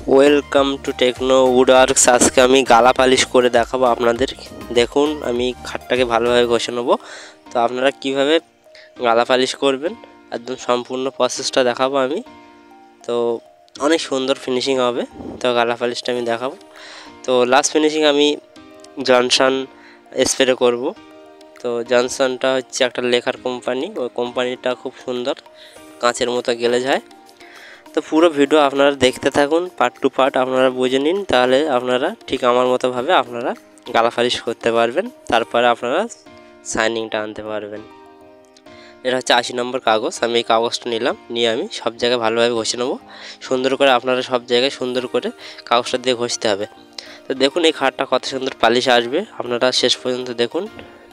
Welcome to techno উডওয়ার্কস। আজকে আমি গালা পালিশ করে দেখাবো আপনাদের। দেখুন, আমি খাটটাকে ভালোভাবে ঘষে নেবো। তো আপনারা কিভাবে গালা পালিশ করবেন একদম সম্পূর্ণ প্রসেসটা দেখাবো আমি। তো অনেক সুন্দর ফিনিশিং হবে। তো গালা পালিশটা আমি দেখাবো। তো লাস্ট ফিনিশিং আমি জনসন স্প্রে করব। তো জনসনটা হচ্ছে একটা লেখার কোম্পানি, ওই কোম্পানিটা খুব সুন্দর, কাঁচের মতো গেলে যায়। তো পুরো ভিডিও আপনারা দেখতে থাকুন, পার্ট টু পার্ট আপনারা বুঝে নিন, তাহলে আপনারা ঠিক আমার মতোভাবে আপনারা গালা পালিশ করতে পারবেন। তারপরে আপনারা শাইনিংটা আনতে পারবেন। এটা হচ্ছে 80 নম্বর কাগজ। আমি এই কাগজটা নিলাম, নিয়ে আমি সব জায়গায় ভালোভাবে ঘষে নেবো। সুন্দর করে আপনারা সব জায়গায় সুন্দর করে কাগজটা দিয়ে ঘষতে হবে। তো দেখুন এই খাটটা কত সুন্দর পালিশ আসবে। আপনারা শেষ পর্যন্ত দেখুন,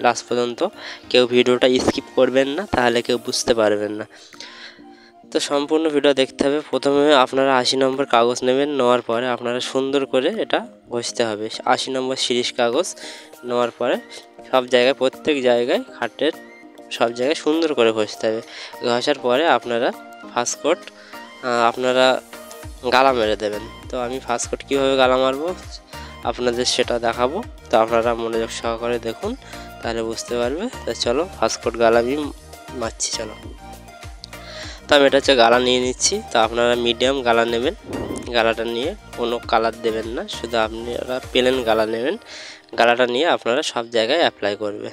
লাস্ট পর্যন্ত। কেউ ভিডিওটা স্কিপ করবেন না, তাহলে কেউ বুঝতে পারবেন না। তো সম্পূর্ণ ভিডিও দেখতে হবে। প্রথমে আপনারা 80 নম্বর কাগজ নেবেন, নেওয়ার পরে আপনারা সুন্দর করে এটা ঘষতে হবে। 80 নম্বর সিরিজ কাগজ নেওয়ার পরে সব জায়গায়, প্রত্যেক জায়গায়, খাটের সব জায়গায় সুন্দর করে ঘষতে হবে। ঘষার পরে আপনারা ফার্স্ট কোট আপনারা গালা মেরে দেবেন। তো আমি ফার্স্ট কোট কীভাবে গালা মারবো আপনাদের সেটা দেখাবো। তো আপনারা মনোযোগ সহকারে দেখুন, তাহলে বুঝতে পারবে। তো চলো ফার্স্ট কোট গালা আমি মারছি, চলো। তো আমি এটা হচ্ছে গালা নিয়ে নিচ্ছি। তো আপনারা মিডিয়াম গালা নেবেন। গালাটা নিয়ে কোনো কালার দেবেন না, শুধু আপনারা প্লেন গালা নেবেন। গালাটা নিয়ে আপনারা সব জায়গায় অ্যাপ্লাই করবে।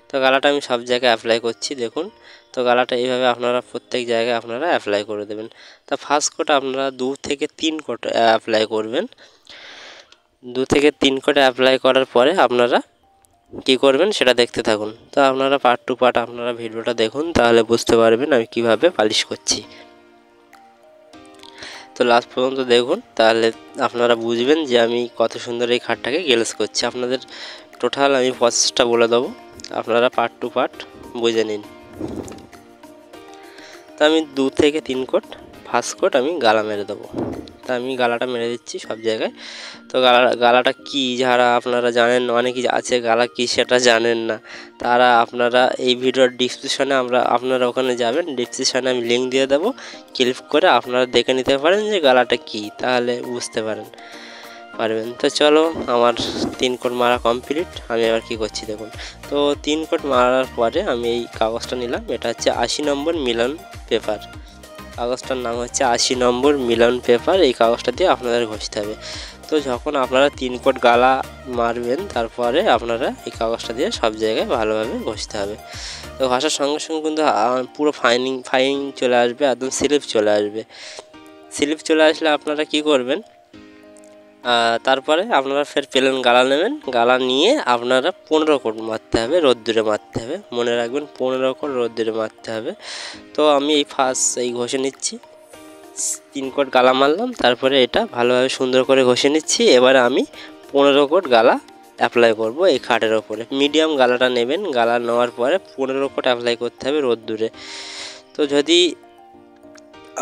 তো গালাটা আমি সব জায়গায় অ্যাপ্লাই করছি, দেখুন। তো গালাটা এইভাবে আপনারা প্রত্যেক জায়গায় আপনারা অ্যাপ্লাই করে দেবেন। তা ফার্স্ট কোট আপনারা 2 থেকে 3 কোট অ্যাপ্লাই করবেন। 2 থেকে 3 কোট অ্যাপ্লাই করার পরে আপনারা কী করবেন সেটা দেখতে থাকুন। তো আপনারা পার্ট টু পার্ট আপনারা ভিডিওটা দেখুন, তাহলে বুঝতে পারবেন আমি কিভাবে পালিশ করছি। তো লাস্ট পর্যন্ত দেখুন, তাহলে আপনারা বুঝবেন যে আমি কত সুন্দর এই খাটটাকে গ্লেজ করছি। আপনাদের টোটাল আমি প্রসেসটা বলে দেবো, আপনারা পার্ট টু পার্ট বুঝে নিন। তো আমি 2 থেকে 3 কোট ফার্স্ট কোট আমি গালা মেরে দেবো। তা আমি গালাটা মেরে দিচ্ছি সব জায়গায়। তো গালাটা কী, যারা আপনারা জানেন, অনেকেই আছে গালা কী সেটা জানেন না, তারা আপনারা এই ভিডিওর ডিসক্রিপশনে আপনারা ওখানে যাবেন, ডিসক্রিপশনে আমি লিঙ্ক দিয়ে দেবো, ক্লিক করে আপনারা দেখে নিতে পারেন যে গালাটা কী, তাহলে বুঝতে পারবেন। তো চলো, আমার 3 কোট মারা কমপ্লিট। আমি এবার কী করছি দেখুন। তো 3 কোট মারার পরে আমি এই কাগজটা নিলাম। এটা হচ্ছে 80 নম্বর মিলন পেপার। কাগজটার নাম হচ্ছে 80 নম্বর মিলন পেপার। এই কাগজটা দিয়ে আপনাদের ঘষতে হবে। তো যখন আপনারা 3 কোট গালা মারবেন, তারপরে আপনারা এই কাগজটা দিয়ে সব জায়গায় ভালোভাবে ঘষতে হবে। তো ঘষার সঙ্গে সঙ্গে কিন্তু পুরো ফাইন চলে আসবে, একদম স্লিপ চলে আসবে। স্লিপ চলে আসলে আপনারা কি করবেন, তারপরে আপনারা ফের প্লেন গালা নেবেন। গালা নিয়ে আপনারা 15 কোট মারতে হবে, রোদ্দুরে মারতে হবে। মনে রাখবেন 15 কোট রোদ্দুরে মারতে হবে। তো আমি এই ফার্স্ট এই ঘষে নিচ্ছি, 3 কোট গালা মারলাম, তারপরে এটা ভালোভাবে সুন্দর করে ঘষে নিচ্ছি। এবারে আমি 15 কোট গালা অ্যাপ্লাই করব এই খাটের ওপরে। মিডিয়াম গালাটা নেবেন, গালা নেওয়ার পরে 15 কোট অ্যাপ্লাই করতে হবে রোদ্দুরে। তো যদি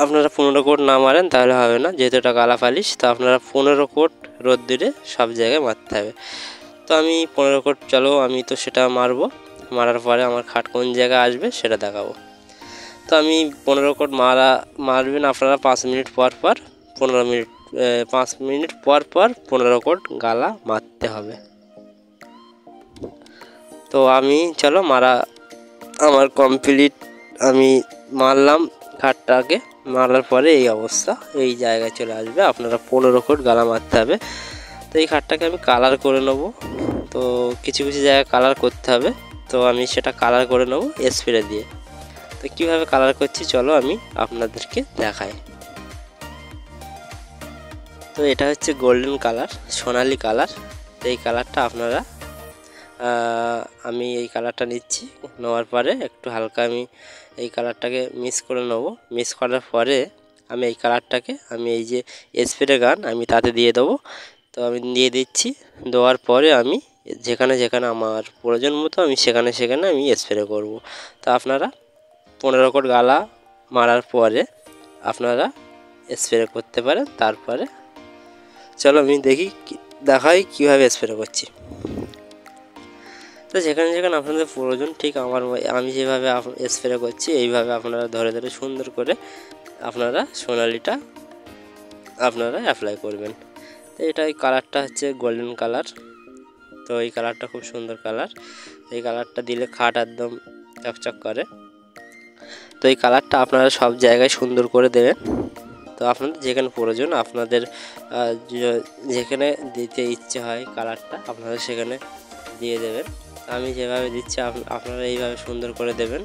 আপনারা 15 কোট না মারেন তাহলে হবে না, যেহেতু এটা গালা পালিশ। তো আপনারা 15 কোট রোদ্দুরে সব জায়গায় মারতে হবে। তো আমি 15 কোট, চলো আমি তো সেটা মারার পরে আমার খাট কোন জায়গায় আসবে সেটা দেখাবো। তো আমি 15 কোট মারবেন আপনারা 5 মিনিট পর 5 মিনিট পর 15 কোট গালা মারতে হবে। তো আমি চলো আমার কমপ্লিট। আমি মারলাম খাটটাকে, মারার পরে এই অবস্থা, এই জায়গায় চলে আসবে। আপনারা 15 কোট গালা মারতে হবে। তো এই খাটটাকে আমি কালার করে নেব। তো কিছু কিছু জায়গায় কালার করতে হবে, তো আমি সেটা কালার করে নেব স্প্রে দিয়ে। তো কীভাবে কালার করছি চলো আমি আপনাদেরকে দেখাই। তো এটা হচ্ছে গোল্ডেন কালার, সোনালি কালার। তো এই কালারটা আপনারা আমি এই কালারটা নিচ্ছি, নেওয়ার পরে একটু হালকা আমি এই কালারটাকে মিক্স করে নেব। মিক্স করার পরে আমি এই কালারটাকে আমি এই যে স্প্রে গান আমি তাতে দিয়ে দেবো। তো আমি দিয়ে দিচ্ছি, দেওয়ার পরে আমি যেখানে যেখানে আমার প্রয়োজন মতো আমি সেখানে সেখানে আমি স্প্রে করব। তো আপনারা 15 কোট গালা মারার পরে আপনারা স্প্রে করতে পারেন। তারপরে চলো আমি দেখাই কীভাবে স্প্রে করছি। তো যেখানে যেখানে আপনাদের প্রয়োজন, ঠিক আমি যেভাবে স্প্রে করছি এইভাবে আপনারা ধরে ধরে সুন্দর করে আপনারা সোনালিটা আপনারা অ্যাপ্লাই করবেন। তো এটা এই কালারটা হচ্ছে গোল্ডেন কালার। তো এই কালারটা খুব সুন্দর কালার, এই কালারটা দিলে খাট একদম চকচক করে। তো এই কালারটা আপনারা সব জায়গায় সুন্দর করে দেবেন। তো আপনাদের যেখানে প্রয়োজন, আপনাদের যেখানে দিতে ইচ্ছে হয় কালারটা আপনারা সেখানে দিয়ে দেবেন। আমি যেভাবে দিচ্ছি আপনারা এইভাবে সুন্দর করে দেবেন।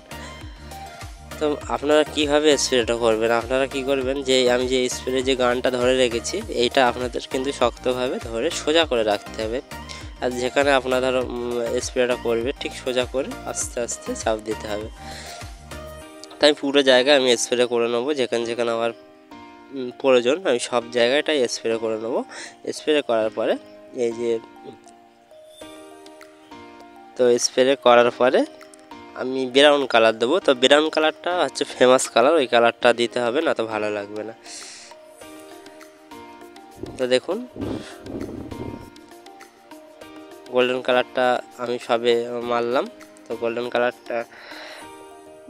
তো আপনারা কীভাবে স্প্রেটা করবেন, আপনারা কি করবেন, যে আমি যে স্প্রে যে গানটা ধরে রেখেছি এইটা আপনাদের কিন্তু শক্তভাবে ধরে সোজা করে রাখতে হবে। আর যেখানে আপনারা ধরো স্প্রেটা করবে ঠিক সোজা করে আস্তে আস্তে চাপ দিতে হবে। তাই পুরো জায়গায় আমি স্প্রে করে নেবো, যেখানে যেখানে আমার প্রয়োজন আমি সব জায়গাটাই স্প্রে করে নেবো। স্প্রে করার পরে এই যে তো স্প্রে করার পরে আমি ব্রাউন কালার দেবো। তো ব্রাউন কালারটা হচ্ছে ফেমাস কালার, ওই কালারটা দিতে হবে, না তো ভালো লাগবে না। তো দেখুন গোল্ডেন কালারটা আমি সবে মারলাম। তো গোল্ডেন কালারটা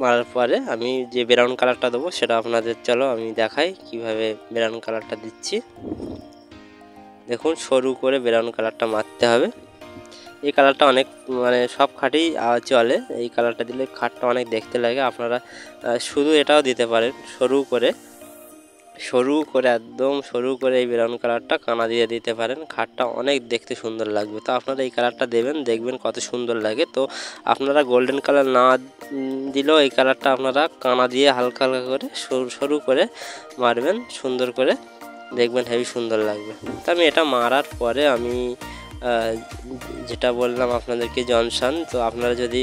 মারার পরে আমি যে ব্রাউন কালারটা দেবো সেটা আপনাদের চলো আমি দেখাই কিভাবে ব্রাউন কালারটা দিচ্ছি। দেখুন সরু করে ব্রাউন কালারটা মারতে হবে। এই কালারটা অনেক মানে সব খাটেই চলে, এই কালারটা দিলে খাটটা অনেক দেখতে লাগে। আপনারা শুধু এটাও দিতে পারেন, সরু করে একদম সরু করে এই ব্রাউন কালারটা কানা দিয়ে দিতে পারেন, খাটটা অনেক দেখতে সুন্দর লাগবে। তো আপনারা এই কালারটা দেবেন, দেখবেন কত সুন্দর লাগে। তো আপনারা গোল্ডেন কালার না দিলেও এই কালারটা আপনারা কানা দিয়ে হালকা হালকা করে সরু করে মারবেন সুন্দর করে, দেখবেন হেবি সুন্দর লাগবে। তো আমি এটা মারার পরে আমি যেটা বললাম আপনাদেরকে জনসন, তো আপনারা যদি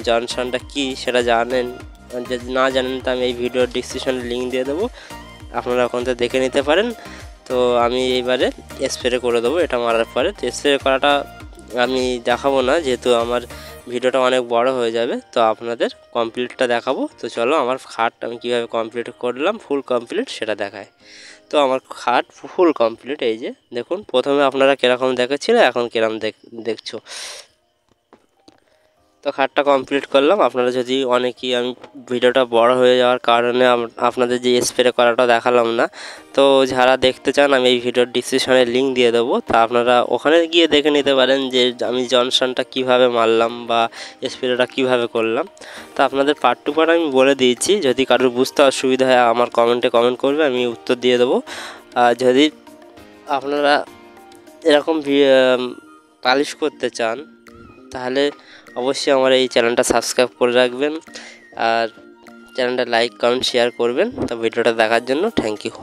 জনসনটা কি সেটা জানেন, যদি না জানেন তো আমি এই ভিডিওর ডিসক্রিপশনে লিঙ্ক দিয়ে দেবো, আপনারা ওখান থেকে দেখে নিতে পারেন। তো আমি এইবারে স্প্রে করে দেবো এটা মারার পরে। তো স্প্রে করাটা আমি দেখাবো না, যেহেতু আমার ভিডিওটা অনেক বড় হয়ে যাবে, তো আপনাদের কমপ্লিটটা দেখাবো। তো চলো আমার খাট আমি কীভাবে কমপ্লিট করলাম ফুল কমপ্লিট সেটা দেখায়। তো আমার খাট ফুল কমপ্লিট, এই যে দেখুন প্রথমে আপনারা কীরকম দেখেছিল এখন কীরকম দেখছো। তো খাটটা কমপ্লিট করলাম। আপনারা যদি অনেকেই আমি ভিডিওটা বড় হয়ে যাওয়ার কারণে আপনাদের যে স্প্রে করাটা দেখালাম না, তো যারা দেখতে চান আমি এই ভিডিওর ডিসক্রিপশনে লিঙ্ক দিয়ে দেবো, তা আপনারা ওখানে গিয়ে দেখে নিতে পারেন যে আমি জনসনটা কিভাবে মারলাম বা স্প্রেটা কিভাবে করলাম। তো আপনাদের পার্ট টু পার্ট আমি বলে দিয়েছি, যদি কারোর বুঝতে অসুবিধা হয় আমার কমেন্টে কমেন্ট করবে, আমি উত্তর দিয়ে দেবো। আর যদি আপনারা এরকম পালিশ করতে চান তাহলে অবশ্যই আমার এই চ্যানেলটা সাবস্ক্রাইব করে রাখবেন, আর চ্যানেলটা লাইক কমেন্ট শেয়ার করবেন। তো ভিডিওটা দেখার জন্য থ্যাংক ইউ।